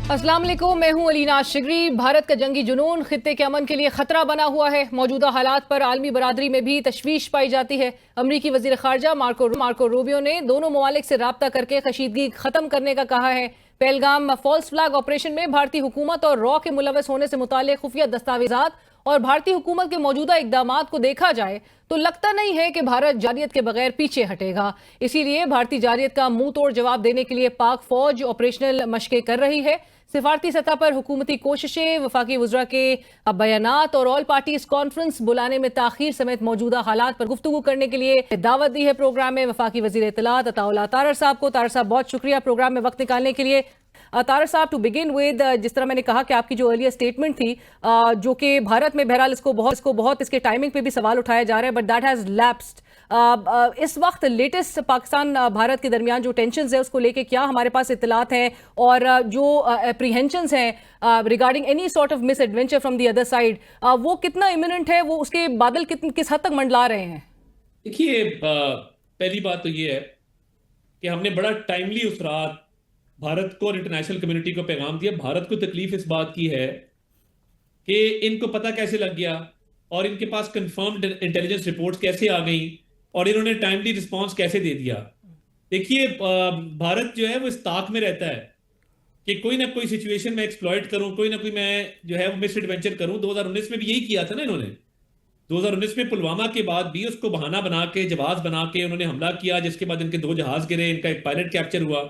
अस्सलाम वालेकुम, मैं हूं अलीना शिगरी। भारत का जंगी जुनून खित्ते के अमन के लिए खतरा बना हुआ है। मौजूदा हालात पर आलमी बरादरी में भी तशवीश पाई जाती है। अमरीकी वजीर खारजा मार्को रूबियो ने दोनों ममालिक से राब्ता करके कशीदगी खत्म करने का कहा है। पहलगाम फॉल्स फ्लैग ऑपरेशन में भारतीय हुकूमत और रॉ के मुलविस होने से मुताल्लिक खुफिया दस्तावेजात और भारतीय हुकूमत के मौजूदा इकदामात को देखा जाए तो लगता नहीं है कि भारत जारियत के बगैर पीछे हटेगा। इसीलिए भारतीय जारियत का मुंह तोड़ जवाब देने के लिए पाक फौज ऑपरेशनल मशकें कर रही है। सिफारती सतह पर हुकूमती कोशिशें, वफाकी वज़रा के बयानात और ऑल पार्टीज कॉन्फ्रेंस बुलाने में ताखीर समेत मौजूदा हालात पर गुफ्तगू करने के लिए दावत दी है। प्रोग्राम में वफाकी वज़ीर इत्तलात अताउल्लाह तारर साहब को। तारर साहब, बहुत शुक्रिया प्रोग्राम में वक्त निकालने के लिए। तारर साहब, टू बिगिन विद, जिस तरह मैंने कहा कि आपकी जो अर्लियर स्टेटमेंट थी, जो कि भारत में बहरहाल इसको बहुत इसके टाइमिंग पे भी सवाल उठाया जा रहा है, बट दैट हैज लैप्स्ड। इस वक्त लेटेस्ट पाकिस्तान भारत के दरमियान जो टेंशंस है उसको लेके क्या हमारे पास इत्तलात हैं और जो एप्रीहेंशंस हैं regarding any sort of miss adventure from the other side, वो कितना इमिनेंट है, वो उसके बादल किस हद तक मंडला रहे हैं? देखिए, पहली बात तो ये है कि हमने बड़ा टाइमली उस रात भारत को और इंटरनेशनल कम्युनिटी को पैगाम दिया। भारत को तकलीफ इस बात की है कि इनको पता कैसे लग गया और इनके पास कंफर्म्ड इंटेलिजेंस रिपोर्ट्स कैसे आ गई और इन्होंने टाइमली रिस्पांस कैसे दे दिया। देखिए, भारत जो है वो इस ताक में रहता है कि कोई ना कोई सिचुएशन में एक्सप्लॉइट करूं, कोई ना कोई मैं जो है वो मिस एडवेंचर करूं। 2019 में भी यही किया था ना इन्होंने। 2019 में पुलवामा के बाद भी उसको बहाना बना के, जवाब बना के उन्होंने हमला किया, जिसके बाद इनके 2 जहाज गिरे, इनका एक पायलट कैप्चर हुआ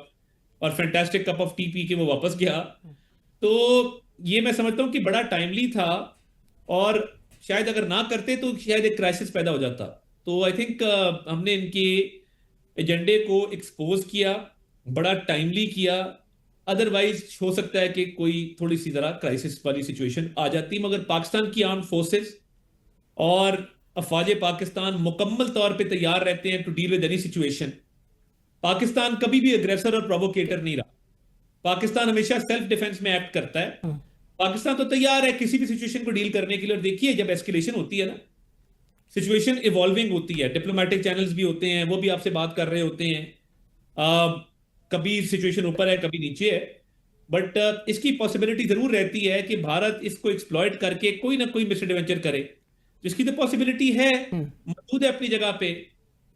और fantastic cup of T P के वो वापस गया। तो ये मैं समझता हूं कि बड़ा टाइमली था और शायद अगर ना करते तो शायद एक क्राइसिस पैदा हो जाता। तो आई थिंक हमने इनके एजेंडे को एक्सपोज किया, बड़ा टाइमली किया। अदरवाइज हो सकता है कि कोई थोड़ी सी जरा क्राइसिस वाली सिचुएशन आ जाती, मगर पाकिस्तान की आर्म्ड फोर्सेस और अफवाज पाकिस्तान मुकम्मल तौर पे तैयार रहते हैं to deal with any situation. Pakistan कभी भी अग्रेसर और प्रोवोकेटर नहीं रहा। पाकिस्तान हमेशा सेल्फ डिफेंस में एक्ट करता है। पाकिस्तान तो तैयार है किसी भी सिचुएशन को डील करने के लिए। और देखिए, जब एस्केलेशन होती है ना, सिचुएशन इवॉल्विंग होती है, डिप्लोमेटिक चैनल्स भी होते हैं, वो भी आपसे बात कर रहे होते हैं। कभी सिचुएशन ऊपर है, कभी नीचे है, बट इसकी पॉसिबिलिटी जरूर रहती है कि भारत इसको एक्सप्लॉइट करके कोई ना कोई मिसएडवेंचर करे, जिसकी तो पॉसिबिलिटी है, मौजूद है अपनी जगह पे।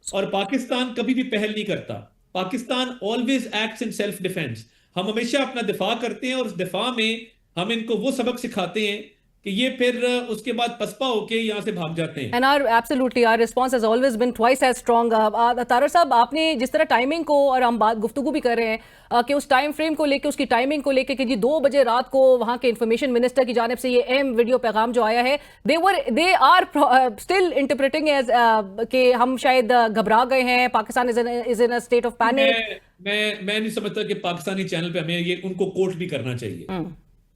और पाकिस्तान कभी भी पहल नहीं करता। Pakistan always acts in self defence. हम हमेशा अपना दिफा करते हैं और उस दिफा में हम इनको वो सबक सिखाते हैं कि ये फिर उसके बाद पसपा होके यहां से भाग जाते हैं। And our absolutely our response has always been twice as strong. Tarar साहब, आपने जिस तरह टाइमिंग को, और हम बात गुफ्तगू भी कर रहे हैं कि उस टाइम फ्रेम को लेके, उसकी टाइमिंग को लेके कि जी 2 बजे रात को वहां के इंफॉर्मेशन मिनिस्टर की जानिब से ये अहम वीडियो पैगाम जो आया है, they are still interpreting as कि हम शायद घबरा गए हैं, Pakistan is in a state of panic. मैं नहीं समझता कि पाकिस्तानी चैनल पे हमें ये उनको कोट भी करना चाहिए।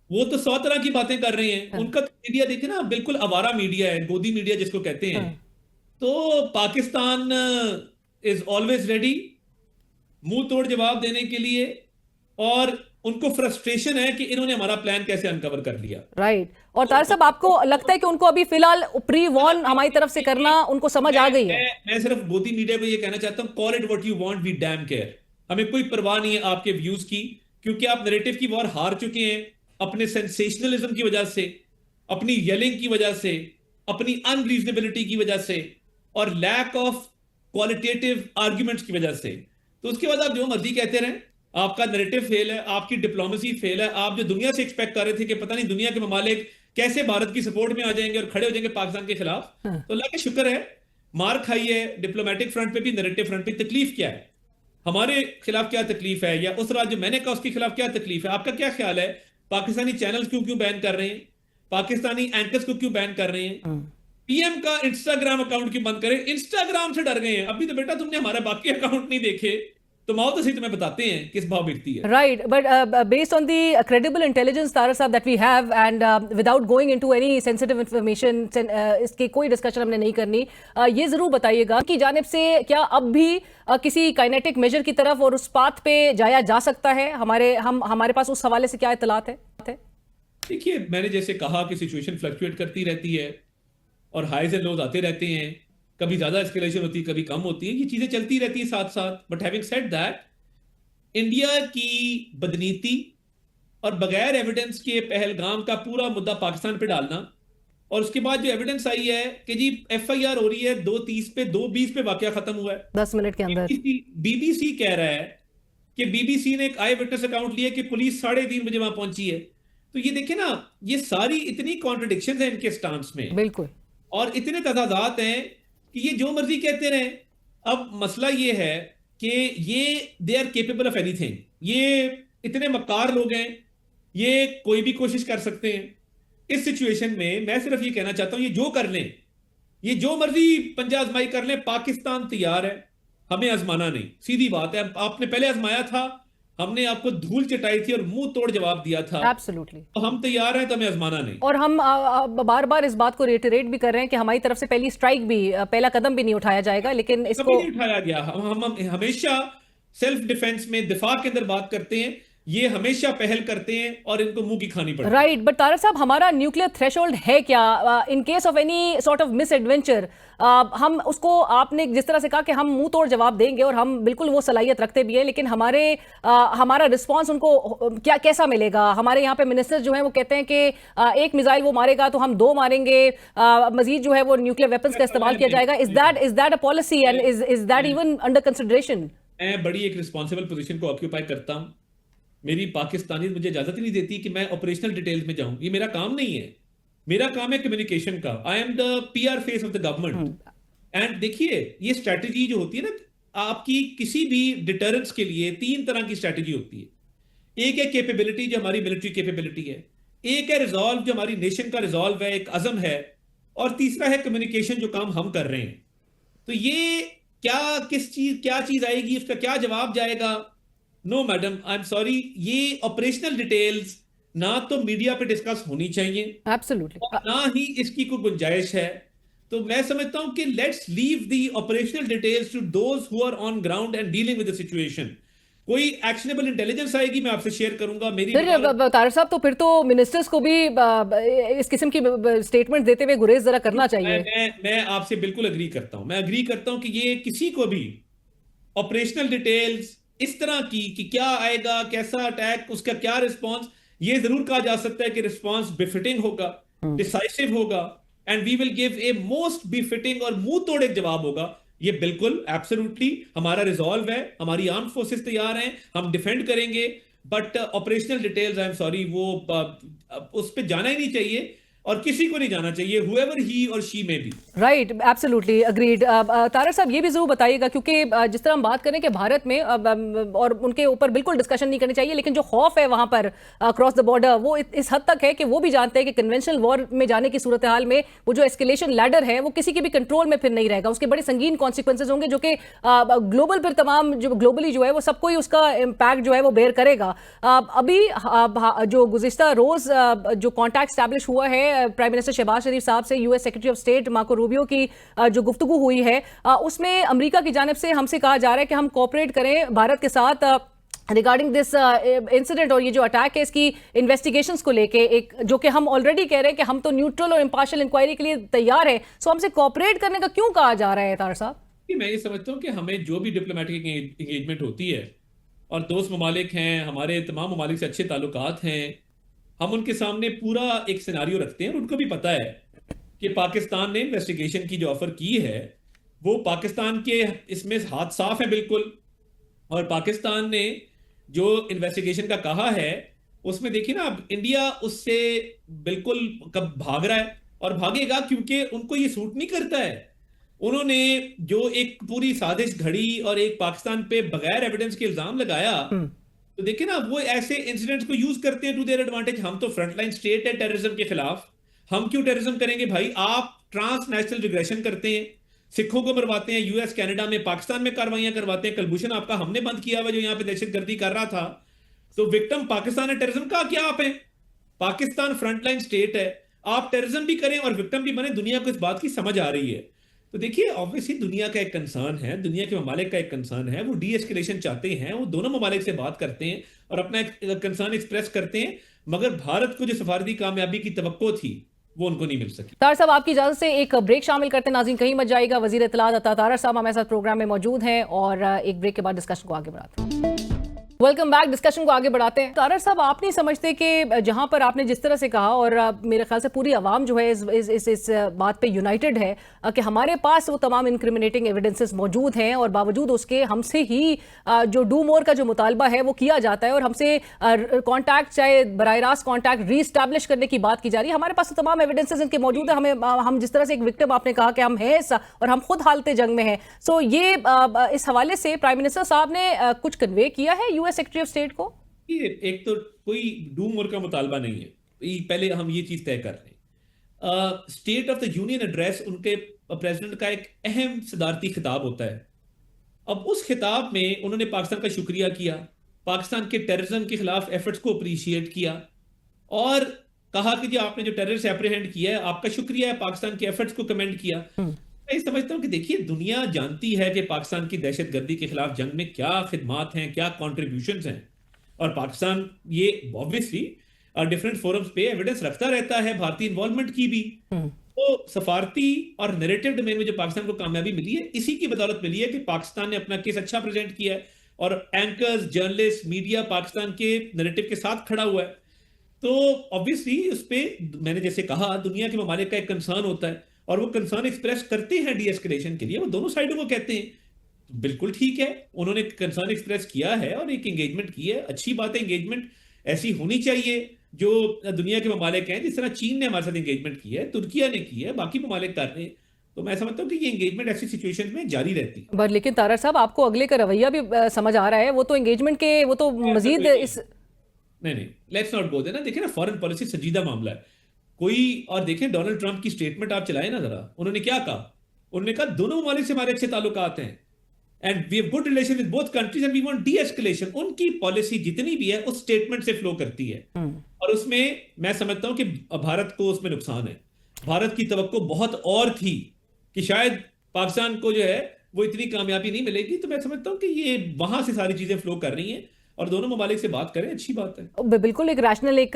वो तो 100 तरह की बातें कर रहे हैं। उनका तो मीडिया देखिए ना, बिल्कुल आवारा मीडिया है, गोदी मीडिया जिसको कहते हैं। तो पाकिस्तान इज ऑलवेज रेडी मुंह तोड़ जवाब देने के लिए, और उनको फ्रस्ट्रेशन है कि इन्होंने हमारा प्लान कैसे अनकवर कर लिया। राइट। और तारर साहब, आपको लगता है कि उनको अभी फिलहाल प्री वॉर्न हमारी तरफ से करना उनको समझ आ गई है? मैं सिर्फ गोदी मीडिया को ये कहना चाहता हूं, call it what you want, we damn care. हमें कोई परवाह नहीं है आपके व्यूज की, क्योंकि आप नैरेटिव की वॉर हार चुके हैं अपने सेंसेशनलिज्म की वजह से, अपनी येलिंग की वजह से, अपनी अनरीजनेबिलिटी की वजह से और लैक ऑफ क्वालिटेटिव आर्ग्यूमेंट्स की वजह से। तो उसके बाद आप जो मर्जी कहते रहें, आपका नैरेटिव फेल है, आपकी डिप्लोमेसी फेल है। आप जो दुनिया से एक्सपेक्ट कर रहे थे कि पता नहीं दुनिया के ममालिक कैसे भारत की सपोर्ट में आ जाएंगे और खड़े हो जाएंगे पाकिस्तान के खिलाफ, तो अल्लाह का शुक्र है मार खाई है। डिप्लोमेटिक फ्रंट पे भी, नैरेटिव फ्रंट पे तकलीफ क्या है, हमारे खिलाफ क्या तकलीफ है, या उस रात जो मैंने कहा उसके खिलाफ क्या तकलीफ है? आपका क्या ख्याल है? पाकिस्तानी चैनल्स क्यों क्यों बैन कर रहे हैं? पाकिस्तानी एंकर्स को क्यों बैन कर रहे हैं? पीएम का इंस्टाग्राम अकाउंट क्यों बंद करें? इंस्टाग्राम से डर गए हैं। अभी तो बेटा तुमने हमारे बाकी अकाउंट नहीं देखे, तो आओ तो सही, तुम्हें बताते हैं किस भाव बिकती है। Right, but based on the credible intelligence, Tara साहब, that we have, and without going into any sensitive information, इसकी कोई डिस्कशन हमने नहीं करनी। ये जरूर बताइएगा कि जानिब से क्या अब भी किसी काइनेटिक मेजर की तरफ और उस पाथ पे जाया जा सकता है? हमारे पास उस हवाले से क्या इत्तलात है? देखिए, मैंने जैसे कहा कि सिचुएशन फ्लक्चुएट करती रहती है और हाइज एंड लोज आते रहते हैं। कभी ज्यादा एस्केलेशन होती है, कभी कम होती है, ये चीजें चलती रहती है साथ साथ। But having said that, India की बदनीति और बगैर एविडेंस के पहलगाम का पूरा मुद्दा पाकिस्तान पे डालना, और उसके बाद जो एविडेंस आई है कि जी FIR हो रही है 2:30 पे, 2:20 पे वाकया खत्म हुआ है, 10 मिनट के अंदर। BBC कह रहा है कि BBC ने एक आई विटनेस अकाउंट लिया कि पुलिस 3:30 बजे वहां पहुंची है। तो ये देखिए ना, ये सारी इतनी कॉन्ट्रडिक्शंस हैं इनके स्टांस में, बिल्कुल। और इतने तजादात हैं कि ये जो मर्जी कहते रहे। अब मसला ये है कि ये they are capable of anything, ये इतने मक्कार लोग हैं, ये कोई भी कोशिश कर सकते हैं। इस सिचुएशन में मैं सिर्फ ये कहना चाहता हूं, ये जो कर लें, ये जो मर्जी पंजा आजमाई कर लें, पाकिस्तान तैयार है, हमें आजमाना नहीं। सीधी बात है, आपने पहले आजमाया था, हमने आपको धूल चटाई थी और मुंह तोड़ जवाब दिया था। एब्सोल्युटली। तो हम तैयार हैं, तो हमें आजमाना नहीं। और हम बार बार इस बात को रेटरेट भी कर रहे हैं कि हमारी तरफ से पहली स्ट्राइक भी, पहला कदम भी नहीं उठाया जाएगा, लेकिन कभी इसको नहीं उठाया गया। हम हमेशा सेल्फ डिफेंस में, दिफा के अंदर बात करते हैं, ये हमेशा पहल करते हैं और इनको मुंह की खानी पड़ती है। राइट। बट तारक साहब, हमारा न्यूक्लियर थ्रेशोल्ड है क्या in case of any sort of miss adventure? हम उसको, आपने जिस तरह से कहा कि हम मुंह तोड़ जवाब देंगे, और हम बिल्कुल वो सलाहियत रखते भी हैं, लेकिन हमारा रिस्पांस उनको क्या कैसा मिलेगा? हमारे यहाँ पे मिनिस्टर जो हैं वो कहते हैं कि एक मिसाइल वो मारेगा तो हम 2 मारेंगे, मजीद जो है वो न्यूक्लियर वेपन्स का इस्तेमाल किया जाएगा। Is that a policy and is that even under consideration? मैं बड़ी एक रिस्पॉन्सिबल पोजीशन को ऑक्यूपाई करता हूं। मेरी पाकिस्तानी मुझे इजाजत ही नहीं देती कि मैं ऑपरेशनल डिटेल्स में जाऊं, ये मेरा काम नहीं है। मेरा काम है कम्युनिकेशन का। I am the PR face of the government. And देखिए, ये स्ट्रैटेजी जो होती है ना, आपकी किसी भी डिटरेंस के लिए 3 तरह की स्ट्रैटेजी होती है। एक है कैपेबिलिटी, जो हमारी मिलिट्री कैपेबिलिटी है। एक है रिजॉल्व, जो हमारी नेशन का रिजॉल्व है, एक अज़म है। और तीसरा है कम्युनिकेशन, जो काम हम कर रहे हैं। तो ये क्या चीज आएगी, उसका क्या जवाब जाएगा? No madam, I am sorry, ये ऑपरेशनल डिटेल्स ना तो मीडिया पे डिस्कस होनी चाहिए, एब्सोल्युटली, और ना ही इसकी कोई गुंजाइश है। तो मैं समझता हूं कि let's leave the operational details to those who are on ground and dealing with the situation. कोई एक्शनेबल इंटेलिजेंस आएगी, मैं आपसे शेयर करूंगा। मेरी तारक साहब, तो फिर तो मिनिस्टर्स को भी इस किस्म की स्टेटमेंट देते हुए गुरेज जरा करना चाहिए। मैं आपसे बिल्कुल अग्री करता हूं। मैं अग्री करता हूं कि ये किसी को भी ऑपरेशनल डिटेल्स इस तरह की कि क्या आएगा, कैसा अटैक, उसका क्या रिस्पॉन्स, ये जरूर कहा जा सकता है कि रिस्पॉन्स बिफिटिंग होगा, डिसाइसिव होगा, and we will give a most befitting और मुंह तोड़ एक जवाब होगा। ये बिल्कुल एब्सोल्युटली हमारा रिजॉल्व है, हमारी आर्म फोर्सेस तैयार हैं, हम डिफेंड करेंगे। But operational details, I am sorry, वो उस पर जाना ही नहीं चाहिए, और किसी को नहीं जाना चाहिए, whoever he or she may be। Right, absolutely agreed. Tarak साहब, ये भी जरूर बताइएगा, क्योंकि जिस तरह हम बात करें कि भारत में और उनके ऊपर बिल्कुल डिस्कशन नहीं करनी चाहिए, लेकिन जो खौफ है वहां पर क्रॉस द बॉर्डर, वो इस हद तक है कि वो भी जानते हैं कि कन्वेंशनल वॉर में जाने की सूरत हाल में वो जो एस्केलेशन लैडर है वो किसी के भी कंट्रोल में फिर नहीं रहेगा। उसके बड़े संगीन कॉन्सिक्वेंसेज होंगे, जो कि ग्लोबल फिर तमाम जो ग्लोबली जो है वो सबको ही उसका इम्पैक्ट जो है वो बेयर करेगा। अभी जो गुज़िश्ता रोज जो कॉन्टैक्ट स्टैब्लिश हुआ है प्राइम मिनिस्टर शहबाज शरीफ साहब से US secretary of state Marco Rubio की जो गुफ्तगू हुई है, उसमें अमेरिका की जानिब से हमसे कहा जा रहा है कि हम कोऑपरेट करें भारत के साथ रिगार्डिंग दिस इंसिडेंट, और ये जो अटैक है इसकी इन्वेस्टिगेशंस को लेके, एक जो कि हम ऑलरेडी कह रहे हैं कि हम तो न्यूट्रल और इम्पार्शियल इंक्वायरी के लिए तैयार है, सो हमसे कोऑपरेट करने का क्यों कहा जा रहा है तार साहब? मैं ये समझता हूँ कि हमें जो भी डिप्लोमेटिक एंगेजमेंट होती है, और दोस्त ममालिक हैं, हमारे तमाम ममालिक से अच्छे ताल्लुकात हैं, हम उनके सामने पूरा एक सिनारियो रखते हैं, और उनको भी पता है कि पाकिस्तान ने इन्वेस्टिगेशन की जो ऑफर की है वो पाकिस्तान के इसमें हाथ साफ है बिल्कुल। और पाकिस्तान ने जो इन्वेस्टिगेशन का कहा है उसमें देखिए ना, अब इंडिया उससे बिल्कुल कब भाग रहा है, और भागेगा, क्योंकि उनको ये सूट नहीं करता है। उन्होंने जो एक पूरी साजिश घड़ी और एक पाकिस्तान पे बगैर एविडेंस के इल्जाम लगाया, तो देखिए ना, वो ऐसे इंसिडेंट्स को यूज करते हैं टू देयर एडवांटेज। हम तो फ्रंटलाइन स्टेट है टेररिज्म के खिलाफ, हम क्यों टेररिज्म करेंगे भाई? आप ट्रांसनेशनल रिग्रेशन करते हैं, सिखों को मरवाते हैं, US कनाडा में, पाकिस्तान में कार्रवाइयां करवाते हैं। कलभूषण आपका हमने बंद किया हुआ जो यहाँ पे दहशतगर्दी कर रहा था। तो विक्टिम पाकिस्तान है टेररिज्म का, क्या आप हैं? पाकिस्तान फ्रंटलाइन स्टेट है, आप टेररिज्म भी करें और विक्टिम भी बने, दुनिया को इस बात की समझ आ रही है। तो देखिए, ऑब्वियसली दुनिया का एक कंसर्न है, दुनिया के ममालिक का एक कंसर्न है, वो डी एस्केलेशन चाहते हैं, वो दोनों ममालिक से बात करते हैं और अपना कंसर्न एक्सप्रेस करते हैं, मगर भारत को जो सफारती कामयाबी की तवक्को थी वो उनको नहीं मिल सकी। तार साहब, आपकी इजाजत से एक ब्रेक शामिल करते हैं, नाज़रीन कहीं मत जाएगा। वजीर इत्तलात अता तारर साहब हमारे साथ प्रोग्राम में मौजूद हैं, और एक ब्रेक के बाद डिस्कशन को आगे बढ़ाते हैं। Welcome back. डिस्कशन को आगे बढ़ाते हैं। तारर साहब, आप नहीं समझते कि जहां पर आपने जिस तरह से कहा, और मेरे ख्याल से पूरी आवाम जो है इस बात पे यूनाइटेड है कि हमारे पास वो तमाम इंक्रिमिनेटिंग एविडेंसेस मौजूद हैं और बावजूद उसके हमसे ही जो डू मोर का जो मुतालबा है वो किया जाता है और हमसे कॉन्टैक्ट, चाहे बराह रास्त कॉन्टैक्ट रीस्टैब्लिश करने की बात की जा रही है। हमारे पास तो तमाम एविडेंसेस इनके मौजूद है। हम जिस तरह से एक विक्टिम आपने कहा कि हम हैं और हम खुद हालते जंग में हैं। सो ये इस हवाले से प्राइम मिनिस्टर साहब ने कुछ कन्वे किया है यूएस सेक्रेटरी ऑफ स्टेट को? ये एक तो कोई डूम और का मुतालबा नहीं है, पहले हम ये चीज तय कर लें। State of the union address उनके प्रेसिडेंट का एक अहम सदारती खिताब होता है। अब उस खिताब में उन्होंने पाकिस्तान का शुक्रिया किया, पाकिस्तान के टेररिज्म के खिलाफ एफर्ट्स को अप्रिशिएट किया और कहा कि जो आपने जो टेररिस्ट एप्रीहेंड किया है आपका शुक्रिया है, पाकिस्तान के एफर्ट्स को कमेंट किया। मैं समझता हूं कि देखिए, दुनिया जानती है कि पाकिस्तान की दहशतगर्दी के खिलाफ जंग में क्या खिदमात हैं, क्या कॉन्ट्रीब्यूशंस हैं, और पाकिस्तान ये ऑब्वियसली डिफरेंट फोरम्स पे एविडेंस रखता रहता है भारतीय इन्वॉल्वमेंट की भी। तो सफारती और नैरेटिव डोमेन में जो पाकिस्तान को कामयाबी मिली है, इसी की बदौलत मिली है कि पाकिस्तान ने अपना केस अच्छा प्रेजेंट किया है और एंकर्स, जर्नलिस्ट, मीडिया पाकिस्तान के नैरेटिव के साथ खड़ा हुआ है। तो ऑब्वियसली उस पर मैंने जैसे कहा, दुनिया के ममालिक का एक कंसर्न होता है और वो कंसर्न एक्सप्रेस करते हैं डी एस्केलेशन के लिए, वो दोनों साइडों को कहते हैं। बिल्कुल ठीक है, उन्होंने कंसर्न एक्सप्रेस किया है और एक एंगेजमेंट की है, अच्छी बात है। एंगेजमेंट ऐसी होनी चाहिए जो दुनिया के ममालिक हैं, जिस तरह चीन ने हमारे साथ एंगेजमेंट की है, तुर्किया ने की है, बाकी ममालिक कर रहे हैं। तो मैं समझता हूँ कि ये एंगेजमेंट ऐसी सिचुएशन में जारी रहती है। बट लेकिन तारर साहब, आपको अगले का रवैया भी समझ आ रहा है, वो तो एंगेजमेंट के वो तो मजीद इस नहीं, लेट्स नॉट गो देयर ना। देखिए ना, फॉरेन पॉलिसी संजीदा मामला है कोई, और देखें डोनाल्ड ट्रंप की स्टेटमेंट आप चलाए ना जरा, उन्होंने क्या कहा? उन्होंने कहा दोनों ममालिक से हमारे अच्छे ताल्लुकात हैं and we have good relation with both countries and we want de escalation. उनकी पॉलिसी जितनी भी है उस स्टेटमेंट से फ्लो करती है और उसमें मैं समझता हूं कि भारत को उसमें नुकसान है। भारत की तवक्को बहुत और थी कि शायद पाकिस्तान को जो है वो इतनी कामयाबी नहीं मिलेगी। तो मैं समझता हूं कि ये वहां से सारी चीजें फ्लो कर रही हैं और दोनों ममालिक से बात करें, अच्छी बात है। बिल्कुल एक रैशनल एक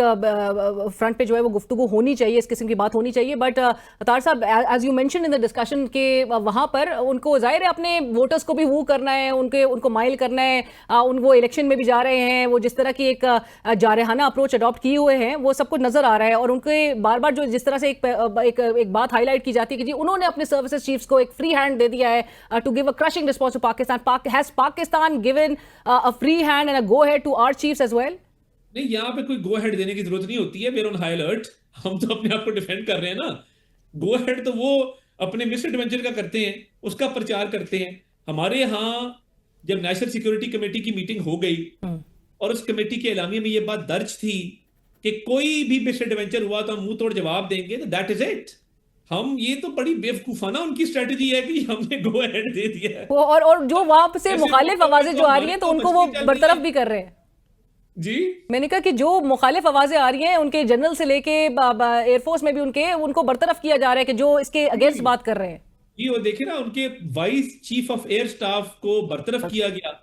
फ्रंट पे जो है वो गुफ्तगू होनी चाहिए, इस किस्म की बात होनी चाहिए। बट तार साहब, as you mention in the discussion के वहाँ पर उनको जाहिर है अपने वोटर्स को भी वो करना है, उनको माइल करना है। वो इलेक्शन में भी जा रहे हैं, वो जिस तरह की एक जारहाना अप्रोच अडॉप्ट किए हुए हैं वो सब कुछ नजर आ रहा है। और उनके बार बार जो जिस तरह से एक बात हाईलाइट की जाती है कि जी उन्होंने अपने सर्विसेज चीफ्स को एक फ्री हैंड दे दिया है to give a crushing response to Pakistan. Has Pakistan given a free hand and go ahead to our chiefs as well? नहीं, यहाँ पे कोई गो हेड देने की जरूरत नहीं होती है। वेयर ऑन हाई अलर्ट, हम तो अपने आप को डिफेंड कर रहे हैं ना। गो हेड तो वो अपने मिस एडवेंचर का करते हैं, उसका प्रचार करते हैं। हमारे यहाँ जब नेशनल सिक्योरिटी कमेटी की मीटिंग हो गई और उस कमेटी के एलामिया में ये बात दर्ज थी कि कोई भी मिस एडवेंचर हुआ तो हम मुंह तोड़ जवाब देंगे, तो दैट इज इट। हम ये तो बड़ी बेवकूफाना उनकी स्ट्रेटजी है कि हमने गो हेड दे दिया है। और जो वहां से मुखालिफ आवाजें जो आ रही हैं तो उनको वो बरतरफ भी कर रहे हैं। जी, मैंने कहा कि जो मुखालिफ आवाजें आ रही हैं उनके जनरल से लेके एयरफोर्स में भी उनको बरतरफ किया जा रहा है कि जो इसके अगेंस्ट बात कर रहे हैं। ये वो देखिए ना, उनके vice chief of air staff को बरतरफ किया गया।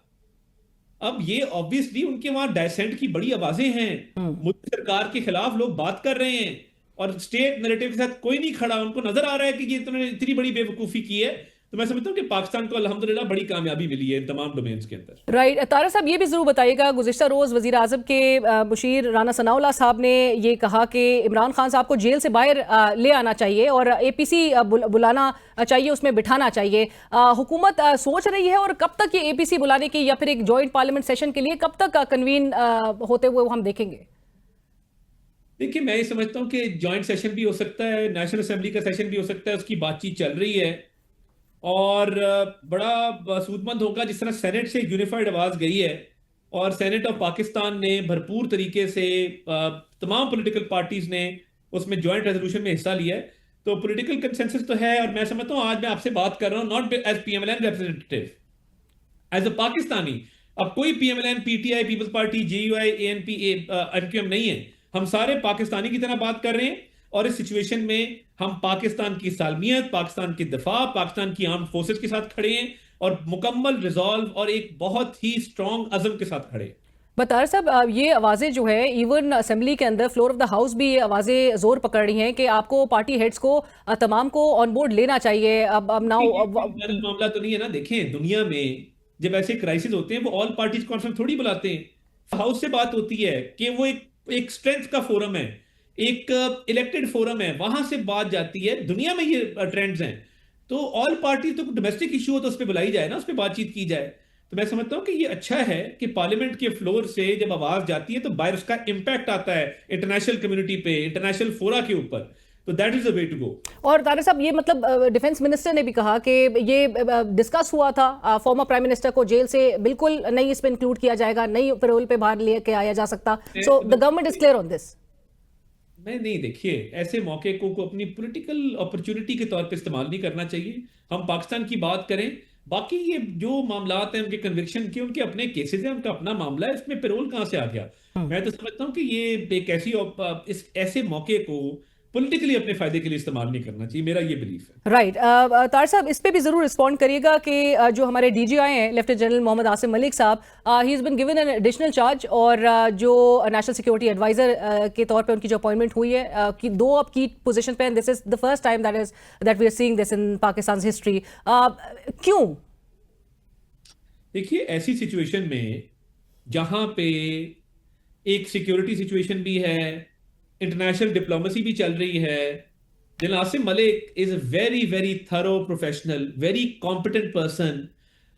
अब ये ऑब्वियसली उनके वहां डायसेंट की बड़ी आवाजें हैं, मोदी सरकार के खिलाफ लोग बात कर रहे हैं और स्टेट नैरेटिव के साथ कोई नहीं खड़ा। उनको नजर आ रहा है कि ये तुमने इतनी बड़ी बेवकूफी की है। तो मैं समझता हूं कि पाकिस्तान को अल्हम्दुलिल्लाह बड़ी कामयाबी मिली है इन तमाम डोमेन्स के अंदर। राइट। तारा साहब, ये भी जरूर बताइएगा, गुज़िश्ता रोज वजीर आजम के मुशीर राना सनाउल्लाह साहब ने ये कहा कि इमरान खान साहब को जेल से बाहर ले आना चाहिए और एपीसी बुलाना चाहिए, उसमें बिठाना चाहिए। हुकूमत सोच रही है और कब तक ये एपीसी बुलाने की या फिर एक जॉइंट पार्लियामेंट सेशन के लिए कब तक कन्वीन होते हुए हम देखेंगे? देखिए, मैं ये समझता हूं कि जॉइंट सेशन भी हो सकता है, नेशनल असेंबली का सेशन भी हो सकता है, उसकी बातचीत चल रही है और बड़ा सूदमंद होगा जिस तरह सेनेट से यूनिफाइड आवाज गई है और सेनेट ऑफ पाकिस्तान ने भरपूर तरीके से तमाम पॉलिटिकल पार्टीज ने उसमें जॉइंट रेजोल्यूशन में हिस्सा लिया है। तो पॉलिटिकल कंसेंसस तो है और मैं समझता हूँ आज मैं आपसे बात कर रहा हूँ not as PMLN representative, as a Pakistani. अब कोई PMLN, PTI, Peoples Party, JUI, ANP, MQM नहीं है। हम सारे पाकिस्तानी की तरह बात कर रहे हैं और इस सिचुएशन में हम पाकिस्तान की सालमियत, पाकिस्तान की दिफा, पाकिस्तान की आर्म्ड फोर्सेस के साथ खड़े हैं और मुकम्मल रिजॉल्व और एक बहुत ही स्ट्रॉन्ग अज़म के साथ खड़े हैं। बतार साहब, ये आवाज़ें जो है इवन असेंबली के अंदर फ्लोर ऑफ द हाउस भी ये आवाज़ें जोर पकड़ रही हैं कि आपको पार्टी हेड्स को तमाम को ऑन बोर्ड लेना चाहिए। अब नाउ मामला तो नहीं है ना। देखें, दुनिया में जब ऐसे क्राइसिस होते हैं वो ऑल पार्टीज कॉन्फ्रेंस थोड़ी बुलाते हैं। हाउस से बात होती है कि वो एक स्ट्रेंथ का फोरम है, एक इलेक्टेड फोरम है, वहां से बात जाती है। दुनिया में ये ट्रेंड्स हैं, तो ऑल पार्टी तो डोमेस्टिक इशू हो तो उस पर बुलाई जाए ना, उस पर बातचीत की जाए। तो मैं समझता हूं कि ये अच्छा है कि पार्लियामेंट के फ्लोर से जब आवाज जाती है तो बाहर उसका इंपैक्ट आता है इंटरनेशनल कम्युनिटी पे, इंटरनेशनल फोरा के ऊपर। तो that is the way to go. और तारिक साहब, ये मतलब डिफेंस मिनिस्टर ने भी कहा कि ये डिस्कस हुआ था, फॉर्मर प्राइम मिनिस्टर को जेल से बिल्कुल नहीं इसमें इंक्लूड किया जाएगा, नहीं पैरोल पे बाहर लेके आया जा सकता। So the government is clear on this. नहीं, देखिए, ऐसे मौके को अपनी पॉलिटिकल अपॉर्चुनिटी के तौर पे इस्तेमाल नहीं करना चाहिए। हम पाकिस्तान की बात करें, बाकी ये जो मामलात हैं उनके कन्विक्शन के, उनके अपने केसेस हैं, उनका अपना मामला है, इसमें पेरोल कहां से आ गया? मैं तो समझता हूं कि ये एक इस ऐसे मौके को पॉलिटिकली अपने फायदे के लिए इस्तेमाल नहीं करना चाहिए, मेरा ये बिलीफ है। राइट। तार साहब, इस पे भी जरूर रिस्पॉन्ड करिएगा कि जो हमारे डीजीआई हैं लेफ्टिनेंट जनरल मोहम्मद आसिम मलिक साहब, he is been given an additional charge, और जो नेशनल सिक्योरिटी एडवाइजर के तौर पे उनकी जो अपॉइंटमेंट हुई है, कि दो अब की पोजीशन पे, this is the first time that we are seeing this in Pakistan history. क्यों? देखिए, ऐसी सिचुएशन में जहां पे एक सिक्योरिटी सिचुएशन भी है, इंटरनेशनल डिप्लोमेसी भी चल रही है, general Asim Malik is a very very thorough professional, very competent person,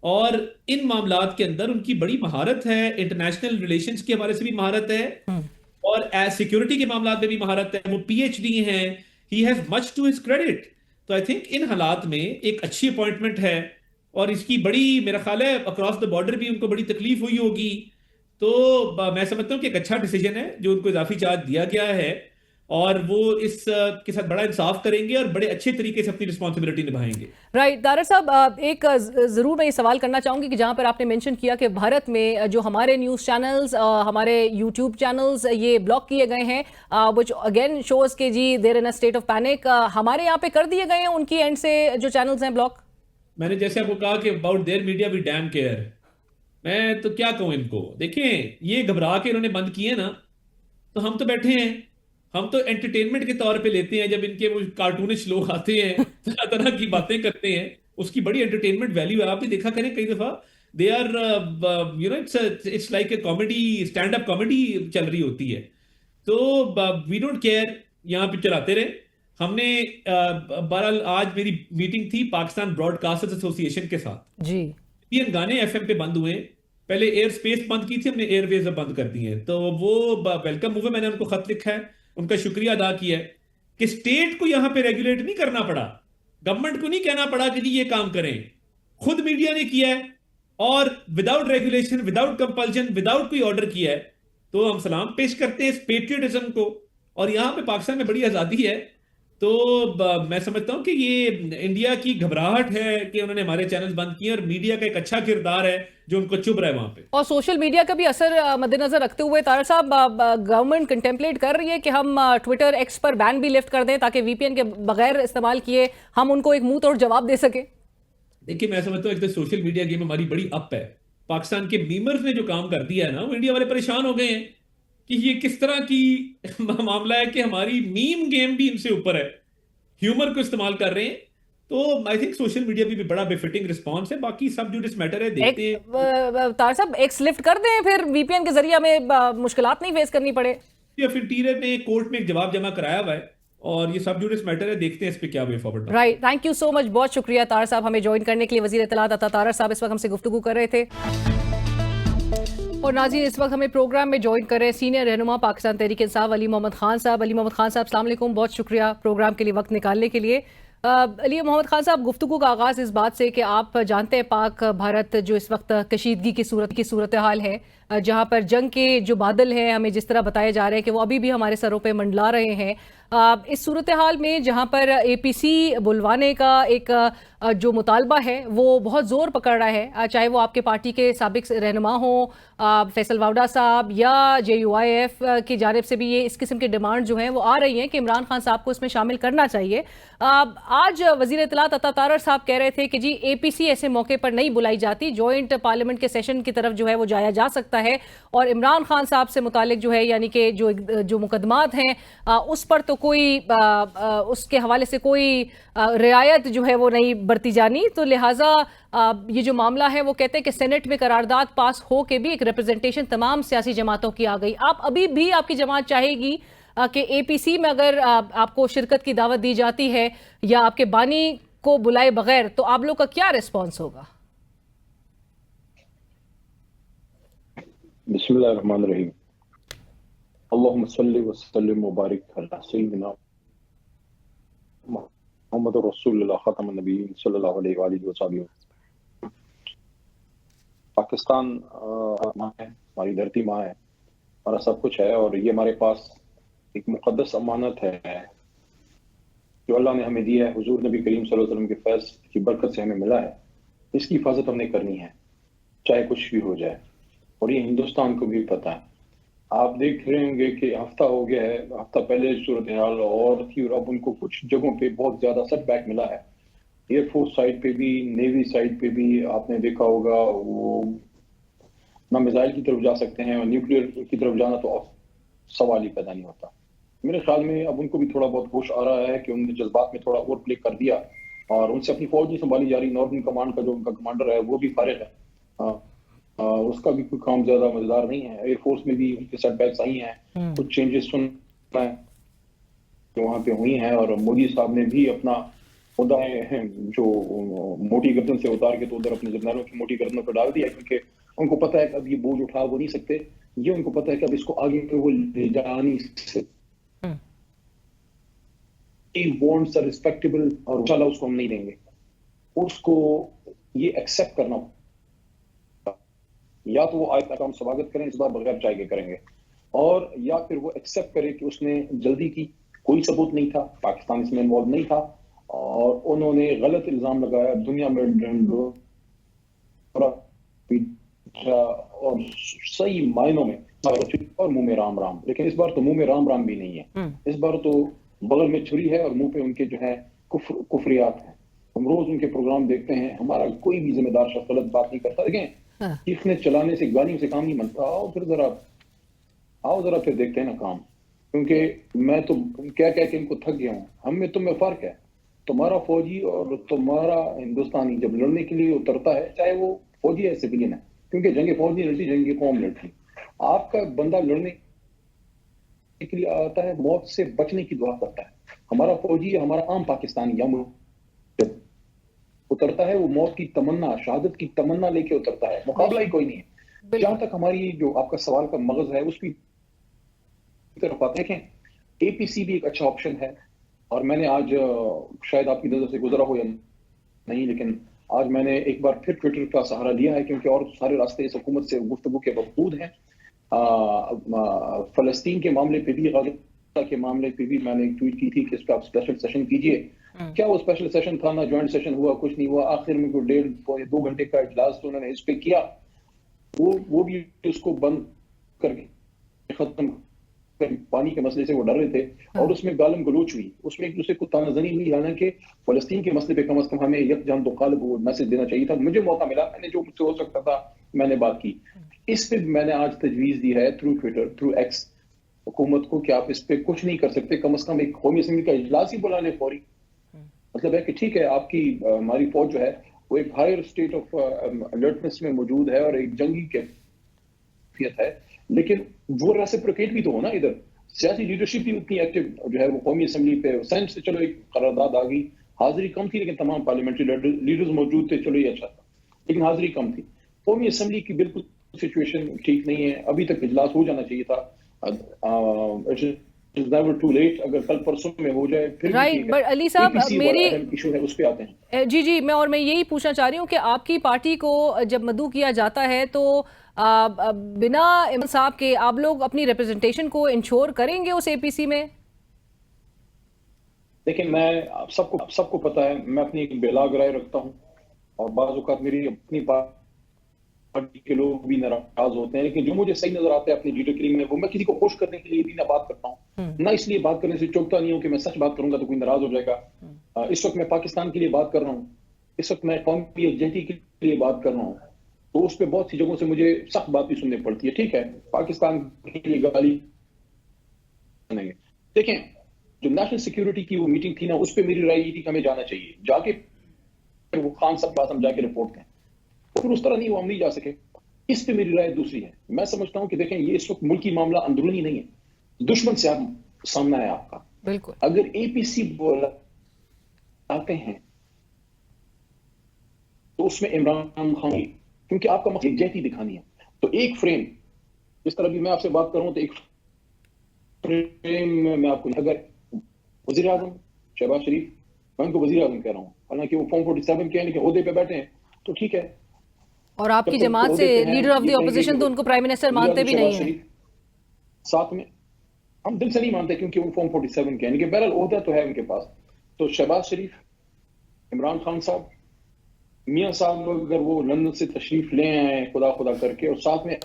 और इन मामलात के अंदर उनकी बड़ी महारत है, इंटरनेशनल रिलेशंस के हवाले से भी महारत है, और एज सिक्योरिटी के मामलात में भी महारत है। वो पीएचडी हैं, he has much to his credit. तो आई थिंक इन हालात में एक अच्छी अपॉइंटमेंट है, और इसकी बड़ी, मेरा ख्याल है अक्रॉस द बॉर्डर भी उनको बड़ी तकलीफ हुई होगी। तो मैं समझता हूं कि एक अच्छा डिसीजन है जो उनको इजाफी चार्ज दिया गया है, और वो इस के साथ बड़ा इंसाफ करेंगे और बड़े अच्छे तरीके से अपनी रिस्पॉन्सिबिलिटी निभाएंगे। राइट। तारिक साहब, एक जरूर मैं ये सवाल करना चाहूंगी कि जहां पर आपने मेंशन किया कि भारत में जो हमारे न्यूज़ चैनल्स, हमारे यूट्यूब चैनल्स ये ब्लॉक किए गए हैं, व्हिच अगेन शोज के जी they're in a state of panic, हमारे यहाँ पे कर दिए गए हैं उनकी एंड से जो चैनल्स हैं ब्लॉक। मैंने जैसे आपको कहा कि about their media we damn care, मैं तो क्या कहूं इनको। देखें, ये घबरा के इन्होंने बंद किए ना, तो हम तो बैठे हैं, हम तो एंटरटेनमेंट के तौर पे लेते हैं। जब इनके वो कार्टूनिश लोग आते हैं, तरह तरह की बातें करते हैं, उसकी बड़ी एंटरटेनमेंट वैल्यू है। आप भी देखा करें, कई दफा they are it's like a comedy, stand up comedy चल रही होती है। तो वी डोंट केयर, यहाँ पे चलाते रहे। हमने बहरहाल आज मेरी मीटिंग थी पाकिस्तान ब्रॉडकास्टर्स एसोसिएशन के साथ जी। इंडियन गाने एफएम पे बंद हुए, पहले एयर स्पेस बंद की थी, हमने एयरवेज बंद कर दिए हैं। तो वो वेलकम मूव है, मैंने उनको खत लिखा है, उनका शुक्रिया अदा किया है कि स्टेट को यहां पे रेगुलेट नहीं करना पड़ा, गवर्नमेंट को नहीं कहना पड़ा कि जी ये काम करें, खुद मीडिया ने किया है, और without regulation, without compulsion, without कोई ऑर्डर किया है। तो हम सलाम पेश करते हैं इस पेट्रियटिज्म को, और यहां पे पाकिस्तान में बड़ी आजादी है। तो मैं समझता हूं कि ये इंडिया की घबराहट है कि उन्होंने हमारे चैनल्स बंद किए, और मीडिया का एक अच्छा किरदार है जो उनको चुभ रहा है वहां पे। और सोशल मीडिया का भी असर मद्देनजर रखते हुए तारिक साहब, गवर्नमेंट कंटेम्पलेट कर रही है कि हम ट्विटर एक्स पर बैन भी लिफ्ट कर दें, ताकि वीपीएन के बगैर इस्तेमाल किए हम उनको एक मुंह तोड़ जवाब दे सके। देखिए, मैं समझता हूँ सोशल मीडिया गेम हमारी बड़ी अप है। पाकिस्तान के मीमर्स ने जो काम कर दिया है ना, वो इंडिया वाले परेशान हो गए हैं कि ये किस तरह की मामला है कि हमारी मीम गेम भी इनसे ऊपर है, ह्यूमर को इस्तेमाल कर रहे हैं। तो आई थिंक सोशल मीडिया भी बड़ा बेफिटिंग रिस्पांस है। बाकी सब जुडिस मैटर है, देखते हैं। तारिक साहब, एक्स लिफ्ट कर दें, फिर वीपीएन के जरिए हमें मुश्किलात नहीं फेस करनी पड़े। या फिर टीयर ने कोर्ट में एक जवाब जमा कराया हुआ है, और ये सब जुडिस मैटर है, देखते हैं इस पे क्या way forward. Right, thank you so much, बहुत शुक्रिया तारिक साहब हमें ज्वाइन करने के लिए। वजीर इत्तलात अता तारर साहब इस वक्त हमसे गुफ्तगू कर रहे थे। और नाज़रीन, इस वक्त हमें प्रोग्राम में ज्वाइन कर रहे हैं सीनियर रहनुमा पाकिस्तान तहरीक इंसाफ अली मोहम्मद खान साहब। अली मोहम्मद खान साहब, अस्सलाम वालेकुम, बहुत शुक्रिया प्रोग्राम के लिए वक्त निकालने के लिए। अली मोहम्मद खान साहब, गुफ्तगू का आगाज़ इस बात से कि आप जानते हैं पाक भारत जो इस वक्त कशीदगी की सूरत हाल है, जहाँ पर जंग के जो बादल हैं हमें जिस तरह बताया जा रहा है कि वो अभी भी हमारे सरों पे मंडला रहे हैं। इस सूरत हाल में जहाँ पर एपीसी बुलवाने का एक जो मुतालबा है वो बहुत ज़ोर पकड़ रहा है, चाहे वो आपके पार्टी के साबिक रहनुमा हो फैसल वावडा साहब, या JUIF की जानिब से भी ये इस किस्म की डिमांड जो हैं वो आ रही हैं कि इमरान खान साहब को इसमें शामिल करना चाहिए। आज वज़ीर इत्तलात अता तारर साहब कह रहे थे कि जी APC ऐसे मौके पर नहीं बुलाई जाती, जॉइंट पार्लियामेंट के सेशन की तरफ जो है वो जाया जा सकता सकता है। और इमरान खान साहब से मुतालिक जो है यानी कि जो मुकदमात हैं उस पर तो कोई उसके हवाले से कोई रियायत जो है वो नहीं बरती जानी, तो लिहाजा ये जो मामला है वो कहते हैं कि सेनेट में करारदाद पास हो के भी एक रिप्रेजेंटेशन तमाम सियासी जमातों की आ गई। आप अभी भी आपकी जमात चाहेगी कि एपीसी में अगर आपको शिरकत की दावत दी जाती है या आपके बानी को बुलाए बगैर, तो आप लोग का क्या रिस्पॉन्स होगा? बिस्मिल्लाहिर्रहमानिर्रहीम। अल्लाहुम्मा सल्लि व सल्लिम व बारिक अला सय्यिदिना मुहम्मद रसूलुल्लाह खातमुन नबिय्यीन सल्लल्लाहु अलैहि वसल्लम। पाकिस्तान माँ है, हमारी धरती माँ है, हमारा सब कुछ है और ये हमारे पास एक मुकद्दस अमानत है जो अल्लाह ने हमें दी है, हुजूर नबी करीम सल्लल्लाहु अलैहि वसल्लम के फैज़ की बरकत से हमें मिला है। इसकी हिफाजत हमने करनी है चाहे कुछ भी हो जाए, और ये हिंदुस्तान को भी पता है। आप देख रहे होंगे कि हफ्ता हो गया है, हफ्ता पहले सूरत हाल और थी और अब उनको कुछ जगहों पे बहुत ज्यादा सेटबैक मिला है। एयरफोर्स साइड पे भी, नेवी साइड पे भी आपने देखा होगा वो ना मिसाइल की तरफ जा सकते हैं और न्यूक्लियर की तरफ जाना तो सवाल ही पैदा नहीं होता। मेरे ख्याल में अब उनको भी थोड़ा बहुत होश आ रहा है कि उन्होंने जज्बात में थोड़ा ओवर प्ले कर दिया और उनसे अपनी फौज नहीं संभाली जा रही। नॉर्दर्न कमांड का जो उनका कमांडर है वो भी फारिग है, उसका भी कोई काम ज्यादा मजेदार नहीं है। एयरफोर्स में भी उनके सेटबैक्स आई हैं, कुछ चेंजेस सुनना है जो वहां पे हुई हैं, और मोदी साहब ने भी अपना मुद्दा जो मोटी गर्दन से उतार के तो उधर अपने जर्नलों की मोटी गर्दनों पर डाल दिया, क्योंकि उनको पता है कि अब ये बोझ उठा वो नहीं सकते। ये उनको पता है कि अब इसको आगे पे वो ले जा नहीं सकते। वॉन्ट्स रिस्पेक्टेबल और इंशाल्लाह उसको हम नहीं देंगे। उसको ये एक्सेप्ट करना, या तो वो आयत का हम स्वागत करें इस बार बगैर चाय के करेंगे, और या फिर वो एक्सेप्ट करे कि उसने जल्दी की, कोई सबूत नहीं था, पाकिस्तान इसमें इन्वॉल्व नहीं था और उन्होंने गलत इल्जाम लगाया दुनिया में और सही मायनों में और मुंह में राम राम। लेकिन इस बार तो मुंह में राम राम भी नहीं है, इस बार तो बगल में छुरी है और मुंह पे उनके जो है कुफरियात हैं। हम रोज उनके प्रोग्राम देखते हैं, हमारा कोई भी जिम्मेदार शख्स गलत बात नहीं करता। देखें चीखने चलाने से गालियों से काम नहीं बनता। आओ जरा फिर देखते हैं ना काम, क्योंकि मैं तो क्या कह के इनको थक गया हूँ। हम में तुम में फर्क है। तुम्हारा फौजी और तुम्हारा हिंदुस्तानी जब लड़ने के लिए उतरता है, चाहे वो फौजी है सिविलियन है, क्योंकि जंगे फौज नहीं लड़ती, जंगे कौम लड़ती। आपका बंदा लड़ने के लिए आता है, मौत से बचने की दुआ करता है। हमारा फौजी, हमारा आम पाकिस्तानी या उतरता है, वो मौत की तमन्ना, शहादत की तमन्ना लेके उतरता है। मुकाबला ही कोई नहीं है। जहां तक हमारी जो आपका सवाल का मगज है उसकी तरफ आते हैं, एपीसी भी एक अच्छा ऑप्शन है। और मैंने आज शायद आपकी नजर से गुजरा हो या नहीं, लेकिन आज मैंने एक बार फिर ट्विटर का सहारा लिया है, क्योंकि और सारे रास्ते इस हुकूमत से गुफ्तगू के मफकूद हैं। फलस्तीन के मामले पे भी, गाज़ा के मामले पे भी मैंने एक ट्वीट की थी कि इस पर आप स्पेशल सेशन कीजिए। क्या वो स्पेशल सेशन था? ना ज्वाइंट सेशन हुआ, कुछ नहीं हुआ। आखिर में कोई 1.5-2 घंटे का इजलास तो उन्होंने इस पे किया, वो भी उसको बंद करके खत्म कर, पानी के मसले से वो डर रहे थे और उसमें गालम गलोच हुई, उसमें एक दूसरे को तानाजनी हुई। हालांकि फलस्तीन के मसले पे कम से कम हमें यकजान दो कालब वो मैसेज देना चाहिए था। मुझे मौका मिला, मैंने जो मुझसे हो सकता था मैंने बात की। इस पे मैंने आज तजवीज दी है थ्रू ट्विटर, थ्रू एक्स, हुकूमत को कि आप इस पे कुछ नहीं कर सकते, कम से कम एक कौमी असेंबली का इजलास ही बुला लें फौरी। मतलब है कि ठीक है, आपकी हमारी फौज जो है वो एक हायर स्टेट ऑफ अलर्टनेस में मौजूद है और एक जंगी कैफियत है, लेकिन वो रेसिप्रोकेट भी तो हो ना। इधर सियासी लीडरशिप भी उतनी एक्टिव जो है वो कौमी असेंबली पे, सेंट से चलो एक करारदाद आ गई, हाजिरी कम थी लेकिन तमाम पार्लियामेंट्री लीडर्स मौजूद थे, चलो ये अच्छा था, लेकिन हाजिरी कम थी। कौमी असेंबली की बिल्कुल सिचुएशन ठीक नहीं है, अभी तक इजलास हो जाना चाहिए था। never too late, अगर कल परसों में हो जाए फिर राइट। बट अली साहब, मेरी इशू है, उस पे आते हैं। जी, मैं यही पूछना चाह रही हूँ कि आपकी पार्टी को जब मदऊ किया जाता है तो बिना इमरान साहब के आप लोग अपनी रिप्रेजेंटेशन को इंश्योर करेंगे उस एपीसी में? देखिए, मैं आप सबको पता है, मैं अपनी एक बेलाग राय रखता हूँ और बाज़ औक़ात मेरी अपनी पार्टी के लोग भी नाराज होते हैं, लेकिन जो मुझे सही नजर आता है अपनी लीडरगिरी में, वो मैं किसी को खुश करने के लिए भी ना बात करता हूँ, ना इसलिए बात करने से चौंकता नहीं हूँ कि मैं सच बात करूंगा तो कोई नाराज हो जाएगा। इस वक्त मैं पाकिस्तान के लिए बात कर रहा हूँ, इस वक्त मैं कौमी यकजहती के लिए बात कर रहा हूँ। तो उस पर बहुत सी जगहों से मुझे सख्त बात भी सुननी पड़ती है। ठीक है, पाकिस्तान के लिए गाली नहीं। देखें, जो नेशनल सिक्योरिटी की वो मीटिंग थी ना, उस पर मेरी राय ये थी कि हमें जाना चाहिए, जाके वो खान साहब पास हम जाके रिपोर्ट करें। फिर उस तरह नहीं, वो हम नहीं जा सके। इस पे मेरी राय दूसरी है। मैं समझता हूं कि देखें, ये इस वक्त मुल्की मामला अंदरूनी नहीं है, दुश्मन से आप सामना है आपका। बिल्कुल। अगर एपीसी बोलाते हैं तो उसमें इमरान खान, क्योंकि आपका मकसद यकजहती दिखानी है, तो एक फ्रेम, जिस तरह भी मैं आपसे बात कर रहा हूं, तो एक फ्रेम में मैं आपको, अगर वजीर आजम शहबाज शरीफ, मैं उनको वजीर आजम कह रहा हूं, हालांकि वो फॉर्म 47 के हैं लेकिन ओहदे पे बैठे हैं, तो ठीक है। और आपकी जमात से लीडर ऑफ द ऑपोजिशन तो उनको प्राइम मिनिस्टर मानते भी नहीं है। साथ में हम दिल से नहीं मानते, क्योंकि वो फॉर्म 47 के हैं, लेकिन बहरहाल ओहदा तो है उनके पास। तो शहबाज शरीफ, इमरान खान साहब, मियां साहब, अगर वो लंदन से तशरीफ ले आए खुदा खुदा करके, और साथ में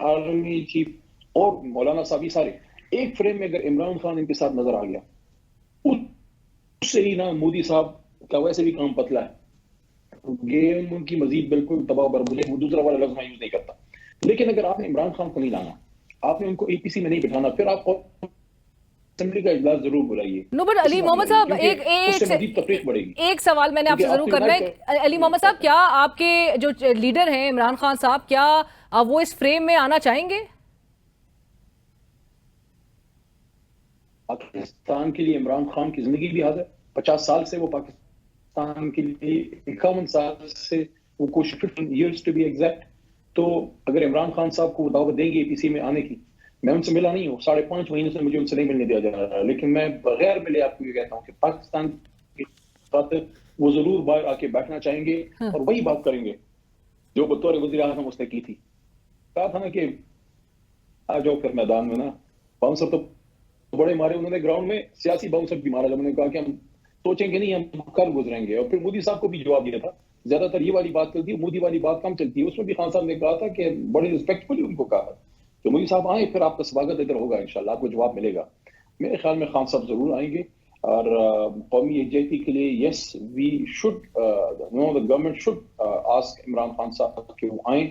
आर्मी चीफ और मौलाना साहब, ये सारे एक फ्रेम में अगर इमरान खान इनके साथ नजर आ गया, उससे ही ना मोदी साहब का वैसे भी काम पतला है, गेम उनकी मजीद बिल्कुल तबाह बर्बाद, वो दूसरा वाला लफ्ज मैं यूज नहीं करता। लेकिन अगर आपने इमरान खान को नहीं लाना, आपने उनको एपीसी में नहीं बिठाना, फिर आप असेंबली का इजलास जरूर बुलाइए। नो बट अली मोहम्मद साहब, एक सवाल मैंने आपसे जरूर करना है। अली मोहम्मद साहब, क्या आपके जो लीडर हैं इमरान खान साहब, क्या वो इस फ्रेम में आना चाहेंगे? पाकिस्तान के लिए इमरान खान की जिंदगी भी याद है, 50 साल से वो पाकिस्तान के लिए, 51 साल से वो कोशिश, 15 years टू बी एग्जैक्ट। तो अगर इमरान खान साहब को दावत देंगे एपीसी में आने की, मैं उनसे मिला नहीं हूँ, 5.5 महीने से मुझे उनसे नहीं मिलने दिया जा रहा है, लेकिन मैं बगैर मिले आपको ये कहता हूँ कि पाकिस्तान की खातिर वो जरूर बाहर आके बैठना चाहेंगे, और वही बात करेंगे जो बतौर वज़ीर आज़म उसने की थी। कहा था ना कि आ जाओ फिर मैदान में ना, बाउंसर तो बड़े मारे उन्होंने ग्राउंड में, सियासी बाउंसर भी मारा जब उन्होंने कहा कि हम सोचेंगे नहीं, हम कल गुजरेंगे। और फिर मोदी साहब को भी जवाब दिया था, ज्यादातर ये वाली बात चलती है, मोदी वाली बात कम चलती है। उसमें भी खान साहब ने कहा था कि बड़े रिस्पेक्टफुली उनको कहा कि मोदी साहब आए, फिर आपका स्वागत इधर होगा, इंशाल्लाह आपको जवाब मिलेगा। मेरे ख्याल में खान साहब जरूर आएंगे, और कौमी यकजहती के लिए yes we should no, the government should ask Imran Khan साहब कि वो आए।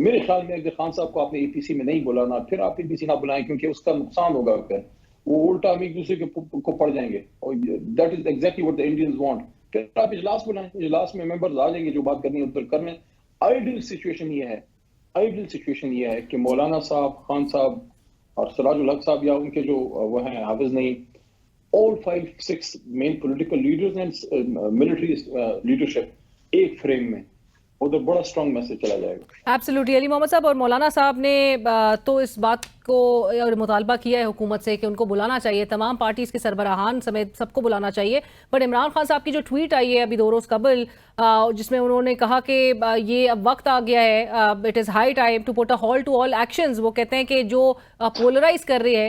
मेरे ख्याल में अगर खान साहब को आपने एपीसी में नहीं बुलाना, फिर आप एपीसी ना बुलाएं, क्योंकि उसका नुकसान होगा, फिर वो उल्टा हम एक दूसरे को पड़ जाएंगे, और that is exactly what the Indians want. फिर आप इजलास बुलाएं, इजलास में मेंबर्स आ जाएंगे, जो बात करनी है उधर करने। आइडियल सिचुएशन ये है कि मौलाना साहब, खान साहब और सिराजुल हक साहब, या उनके जो वो हैं हाफिज नहीं, all 5-6 main political leaders and military leadership एक फ्रेम में, उधर बड़ा स्ट्रॉन्ग मैसेज चला जाएगा। एब्सोल्युटली। अली मोहम्मद साहब और मौलाना साहब ने तो इस बात को और मुतालबा किया है हुकूमत से कि उनको बुलाना चाहिए, तमाम पार्टीज के सरबराहान समेत सबको बुलाना चाहिए। पर इमरान खान साहब की जो ट्वीट आई है अभी 2 रोज़ कबल, जिसमें उन्होंने कहा कि ये अब वक्त आ गया है, it is high time to put a halt to all actions. वो कहते हैं कि जो पोलराइज कर रही है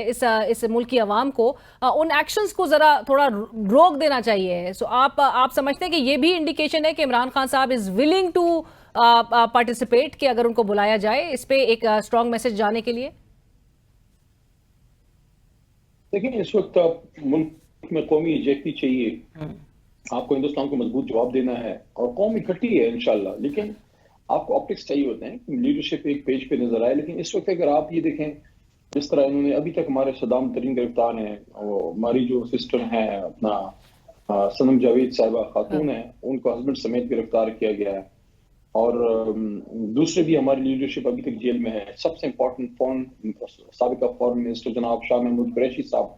इस मुल्क की आवाम को, उन एक्शंस को ज़रा थोड़ा रोक देना चाहिए। सो आप समझते हैं कि ये भी इंडिकेशन है कि इमरान खान साहब इज़ विलिंग टू पार्टिसिपेट, कि अगर उनको बुलाया जाए इस पे एक स्ट्रॉन्ग मैसेज जाने के लिए? देखिए, इस वक्त मुल्क में कौमी यकजहती चाहिए, आपको हिंदुस्तान को मजबूत जवाब देना है, और कौम इकट्ठी है इंशाल्लाह। लेकिन आपको ऑप्टिक्स चाहिए होते हैं, लीडरशिप एक पेज पे नजर आए। लेकिन इस वक्त अगर आप ये देखें, जिस तरह इन्होंने अभी तक हमारे सदाम तरीन गिरफ्तार हैं, और हमारी जो सिस्टर हैं अपना सनम जावेद साहिबा खातून है, उनको हस्बैंड समेत गिरफ्तार किया गया है, और दूसरे भी हमारी लीडरशिप अभी तक जेल में है। सबसे इंपॉर्टेंट साबिका फॉरेन मिनिस्टर जनाब शाह महमूद कुरैशी साहब,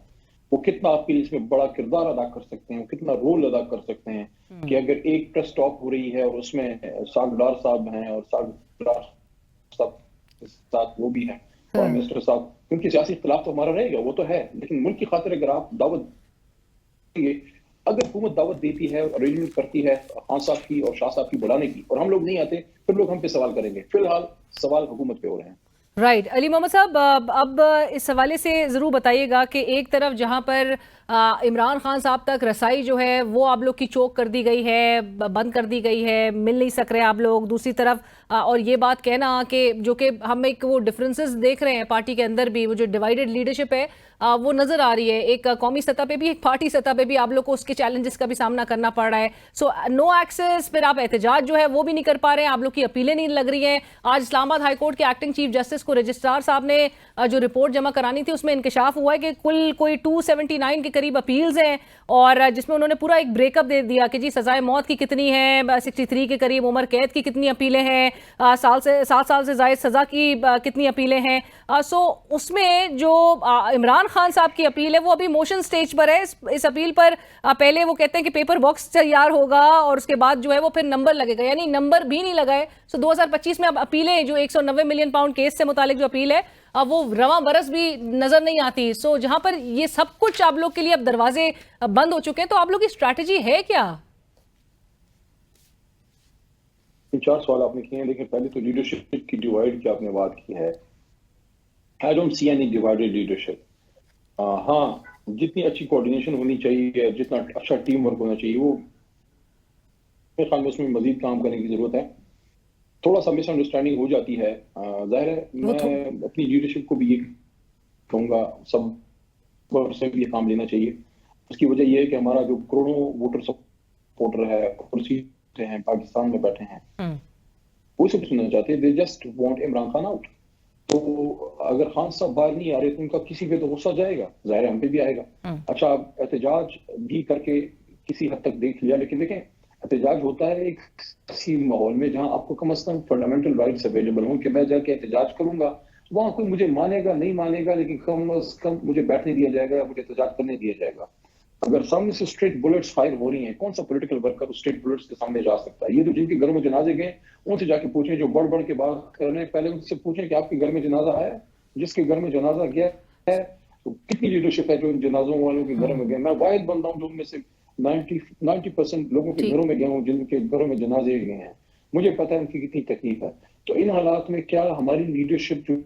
वो कितना आपके लिए इसमें बड़ा किरदार अदा कर सकते हैं, वो कितना रोल अदा कर सकते हैं कि अगर एक प्रेस टॉक हो रही है और उसमें सागडार साहब हैं, और सागडार साहब के साथ वो भी हैं फॉरेन मिनिस्टर साहब, क्योंकि सियासी इख्तिलाफ तो हमारा रहेगा, वो तो है, लेकिन मुल्क की खातिर अगर आप दावत देंगे, अगर हुकूमत दावत देती है, अरेंजमेंट करती है खान साहब की और शाह साहब की बुलाने की, और हम लोग नहीं आते, फिर लोग हम पे सवाल करेंगे। फिलहाल सवाल हुकूमत पे हो रहे हैं। राइट। अली मोहम्मद साहब, अब इस हवाले से ज़रूर बताइएगा कि एक तरफ जहां पर इमरान खान साहब तक रसाई जो है वो आप लोग की चोक कर दी गई है, बंद कर दी गई है, मिल नहीं सक रहे आप लोग, दूसरी तरफ और ये बात कहना कि जो कि हम एक वो डिफरेंसेस देख रहे हैं पार्टी के अंदर भी, वो जो डिवाइडेड लीडरशिप है, वो नजर आ रही है। एक कौमी सतह पे भी, एक पार्टी सतह पे भी आप लोग को उसके चैलेंजेस का भी सामना करना पड़ रहा है। सो नो एक्सेस, फिर आप एहतजाज जो है वो भी नहीं कर पा रहे हैं, आप लोग की अपीलें नहीं लग रही हैं। आज इस्लामाबाद हाईकोर्ट के एक्टिंग चीफ जस्टिस को रजिस्ट्रार साहब ने जो रिपोर्ट जमा करानी थी उसमें इंकशाफ हुआ है कि कुल कोई 279 के करीब अपील्स हैं, और जिसमें उन्होंने पूरा एक ब्रेकअप दे दिया कि जी सजाए मौत की कितनी है, 63 के करीब उम्र कैद की कितनी अपीलें हैं, 7 साल से जायद सजा की कितनी अपीलें हैं। सो उसमें जो इमरान खान साहब की अपील है वो अभी मोशन स्टेज पर है। इस अपील पर पहले वो कहते हैं कि पेपर बॉक्स तैयार होगा और उसके बाद जो है वो फिर नंबर लगेगा, यानी नंबर भी नहीं लगाए। सो 2025 में अब अपीलें जो 190 मिलियन पाउंड केस से मुतालिक जो अपील है अब वो रवां बरस भी नजर नहीं आती। सो जहां पर ये सब कुछ आप लोग के लिए अब दरवाजे बंद हो चुके हैं, तो आप लोग की स्ट्रैटेजी है क्या? 4 सवाल आपने किए हैं। देखिए, पहले तो लीडरशिप की डिवाइड की आपने बात की है। I don't see any divided leadership. हाँ, जितनी अच्छी कोऑर्डिनेशन होनी चाहिए, जितना अच्छा टीम वर्क होना चाहिए, वो मेरे ख्याल में उसमें मजीद काम करने की जरूरत है। थोड़ा सा मिसअंडरस्टैंडिंग हो जाती है। जाहिर है मैं अपनी लीडरशिप को भी ये कहूँगा, सब से भी ये काम लेना चाहिए। उसकी वजह यह है कि हमारा जो करोड़ों वोटर सपोर्टर है, कुर्सी हैं, पाकिस्तान में बैठे हैं, वो इसे सुनना चाहते हैं। They just want Imran Khan out. तो अगर खान साहब बाहर नहीं आ रहे तो उनका किसी पे तो गुस्सा जाएगा, जाहिर है हम पे भी आएगा। अच्छा, आप एहतजाज भी करके किसी हद तक देख लिया, लेकिन देखें एहतजाज होता है एक ऐसी माहौल में जहां आपको कम से कम फंडामेंटल राइट्स अवेलेबल हों कि मैं जाके एहतजाज करूंगा, वहां कोई मुझे मानेगा नहीं मानेगा, लेकिन कम से कम मुझे बैठने दिया जाएगा या मुझे एहतजाज करने दिया जाएगा। अगर सामने से स्ट्रेट बुलेट्स फायर हो रही हैं, कौन सा पॉलिटिकल वर्कर स्ट्रेट बुलेट्स के सामने जा सकता है? ये तो जिनके घरों में जनाजे गए उनसे जाके पूछें, जो बढ़ बढ़ के बात कर रहे हैं, पहले उनसे पूछें कि आपके घर में जनाजा है। जिसके घर में जनाजा गया है तो कितनी लीडरशिप है जो इन जनाजों वालों के घरों में गए? मैं वाहिद बंदा हूं जो उनमें से 90% लोगों के घरों में गया हूँ जिनके घरों में जनाजे गए हैं। मुझे पता है उनकी कितनी तकलीफ है। तो इन हालात में क्या हमारी लीडरशिप जो,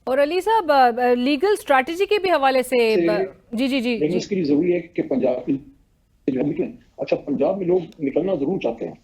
और अली साहब लीगल स्ट्रैटेजी के भी हवाले से जी जी जी लेकिन इसके लिए जरूरी है कि पंजाब निकलें। अच्छा, पंजाब में लोग निकलना जरूर चाहते हैं,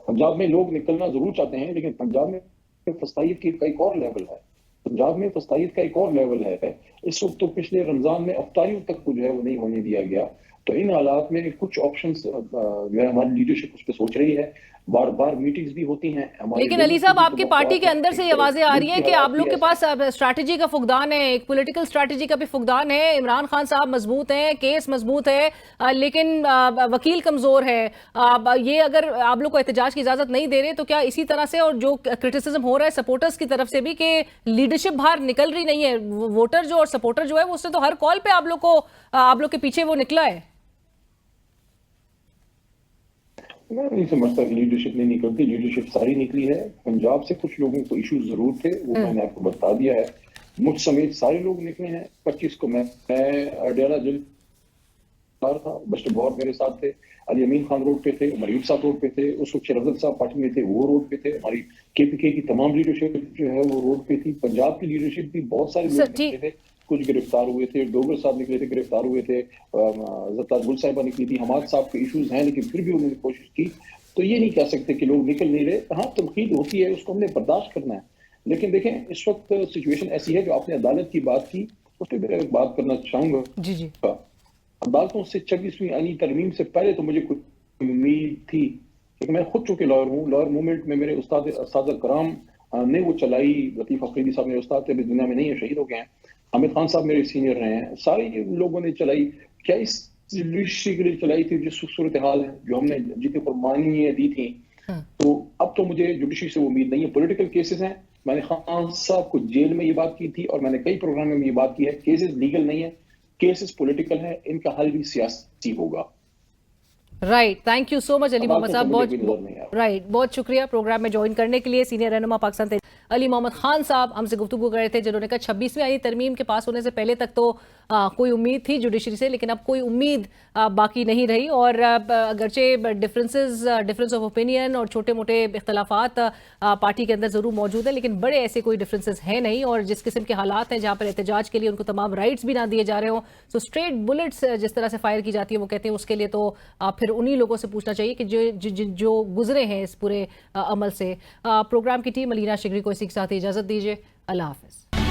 पंजाब में लोग निकलना जरूर चाहते हैं, लेकिन पंजाब में फस्तायत का एक और लेवल है। पंजाब में फस्तायत का एक और लेवल है। इस वक्त तो पिछले रमजान में अफ्तारियों तक को जो है वो नहीं होने दिया गया। तो इन हालात में कुछ ऑप्शंस जो है हमारी लीडरशिप उस पर सोच रही है। बार बार मीटिंग्स भी होती हैं। लेकिन अली साहब, आपकी पार्टी के अंदर से ये आवाजें आ रही हैं कि आप लोग के पास स्ट्रैटेजी का फुकदान है, एक पॉलिटिकल स्ट्रैटेजी का भी फुकदान है। इमरान खान साहब मजबूत हैं, केस मजबूत है, लेकिन वकील कमजोर है। ये अगर आप लोग को एहतजाज की इजाजत नहीं दे रहे तो क्या इसी तरह से, और जो क्रिटिसिज्म हो रहा है सपोर्टर्स की तरफ से भी कि लीडरशिप बाहर निकल रही नहीं है, वोटर जो और सपोर्टर जो है उससे तो हर कॉल पे आप लोग के पीछे वो निकला है? मैं नहीं समझता कि लीडरशिप नहीं निकलती। लीडरशिप सारी निकली है। पंजाब से कुछ लोगों को इश्यूज जरूर थे, वो मैंने आपको बता दिया है। मुझ समेत सारे लोग निकले हैं। 25 को मैं अडेरा जिला था, बस्ट बहुत मेरे साथ थे, अली अमीन खान रोड पे थे, मरीब साहब रोड पे थे, उस वक्त शरफत साहब पार्टी में थे, वो रोड पे थे। हमारी केपीके की तमाम लीडरशिप जो है वो रोड पे थी। पंजाब की लीडरशिप भी बहुत सारे लोग निकले थे, कुछ गिरफ्तार हुए थे, डोगर साहब निकले थे, गिरफ्तार हुए थे, ज़फ़्तार गुल साहिबा निकली थी, हमाद साहब के इश्यूज हैं, लेकिन फिर भी उन्होंने कोशिश की। तो ये नहीं कह सकते कि लोग निकल नहीं रहे। हाँ, तनकीद होती है, उसको हमने बर्दाश्त करना है। लेकिन देखें, इस वक्त सिचुएशन ऐसी है, जो आपने अदालत की बात की उस पर मैं बात करना चाहूंगा। जी जी, अदालतों से 26वीं आईनी तरमीम से पहले तो मुझे कुछ उम्मीद थी, क्योंकि मैं खुद चूंकि लॉयर हूँ। लॉयर मूवमेंट में मेरे उस्ताद कराम ने वो चलाई। लतीफ अफरीदी साहब मेरे उस्ताद थे, अभी दुनिया में नहीं है, शहीद हो गए हैं। हामिद खान साहब मेरे सीनियर रहे हैं। सारे लोगों ने चलाई। क्या इस लीडरशिप के लिए चलाई थी जिस सूरत हाल है, जो हमने जितनी कुर्बानियां दी थी? तो अब तो मुझे जुडिशरी से उम्मीद नहीं है। पॉलिटिकल केसेस हैं। मैंने खान साहब को जेल में ये बात की थी और मैंने कई प्रोग्राम में ये बात की है, केसेस लीगल नहीं है, केसेस पॉलिटिकल है, इनका हल भी सियासी होगा। Right, thank you so much Ali Mohammad साहब, बहुत शुक्रिया प्रोग्राम में ज्वाइन करने के लिए। सीनियर रहनुमा पाकिस्तान अली मोहम्मद खान साहब हमसे गुफ्तगू कर रहे थे, जिन्होंने कहा 26वीं आईनी तरमीम के पास होने से पहले तक तो कोई उम्मीद थी जुडिशरी से, लेकिन अब कोई उम्मीद बाकी नहीं रही। और अगरचे डिफरेंस ऑफ ओपिनियन और छोटे मोटे इख्तलाफात पार्टी के अंदर ज़रूर मौजूद है, लेकिन बड़े ऐसे कोई डिफरेंसेस हैं नहीं। और जिस किस्म के हालात हैं जहाँ पर एहतजाज के लिए उनको तमाम राइट्स भी ना दिए जा रहे हों, तो स्ट्रेट बुलेट्स जिस तरह से फायर की जाती है, वो कहते हैं उसके लिए तो फिर उन्हीं लोगों से पूछना चाहिए कि जो गुजरे हैं इस पूरे अमल से। प्रोग्राम की टीम अलीना शिगरी को इसी के साथ इजाज़त दीजिए। अल्लाह हाफ़िज़।